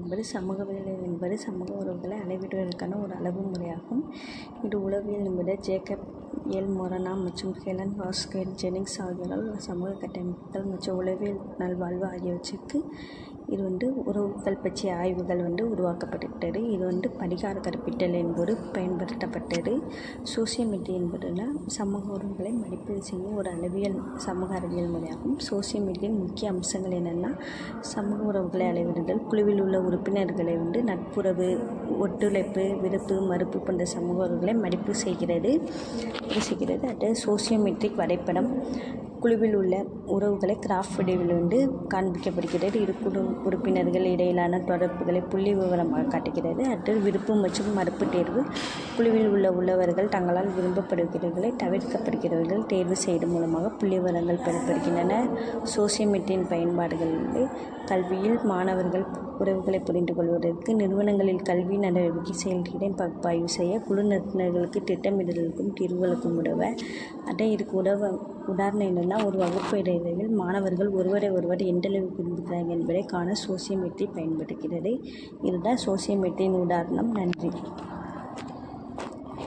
என்பது சமூக உறவுகளை அளவிடுவதற்கான ஒரு அளவு முறையாகும். இது உளவியல் நிபுணர் ஜேக்கப் எல் மொரனா மற்றும் ஹெலன் ஹாஸ்கெட் ஜெனிங்ஸ் ஆகியோரால் சமூக கட்டமைப்புகள் மற்றும் உளவியல் நல்வாழ்வு ஆகியவற்றுக்கு இது உறவுகள் பற்றிய ஆய்வுகள் உருவாக்கப்பட்டது. இது படிகார கற்பித்தல் என்பது பயன்படுத்தப்பட்டது. சோசியோமெட்ரி என்பதுனா சமூக உறவுகளை மதிப்பீடு செய்யும் ஒரு அளவியல் சமூக அறிவியல் முறையாகும். சோசியோமெட்ரியின் முக்கிய அம்சங்கள் என்னென்னா, சமூக உறவுகளை அளவிடுதல், குழுவில் உள்ள உறுப்பினர்களை நட்புறவு, ஒத்துழைப்பு, விருப்பு, மறுப்பு போன்ற சமூக உறவுகளை மதிப்பு செய்கிறது. அடுத்து சோசியோமெட்ரிக் வரைபடம் குழுவில் உள்ள உறவுகளை கிராஃப் வடிவில் காண்பிக்கப்படுகிறது. இரு குழு உறுப்பினர்கள் இடையிலான தொடர்புகளை புள்ளி விவரமாக காட்டுகிறது. அடுத்து விருப்பு மற்றும் மறுப்பு தேர்வு குழுவில் உள்ளவர்கள் தங்களால் விரும்பப்படுகிறவர்களை தவிர்க்கப்படுகிறவர்கள் தேர்வு செய்வது மூலமாக புள்ளி விவரங்கள் பெறப்படுகின்றன. சோசியோமெட்ரியின் பயன்பாடுகள் கல்வியில் மாணவர்கள் உறவுகளை புரிந்து கொள்வதற்கு, நிறுவனங்களில் கல்வி நடவடிக்கை செயல்களை பகுப்பாய்வு செய்ய, குழு நடத்துனர்களுக்கு திட்டமிடலுக்கும் தீர்வுகளுக்கும் உதவ. இதுக்கு உதாரணம் என்னென்னா, ஒரு வகுப்பு இடைவெளியில் மாணவர்கள் ஒருவரை எந்தளவு விரும்புகிறார்கள் என்பதை காண சோசியோமெட்ரி பயன்படுகிறது. இதுதான் சோசியோமெட்ரியின் உதாரணம். நன்றி.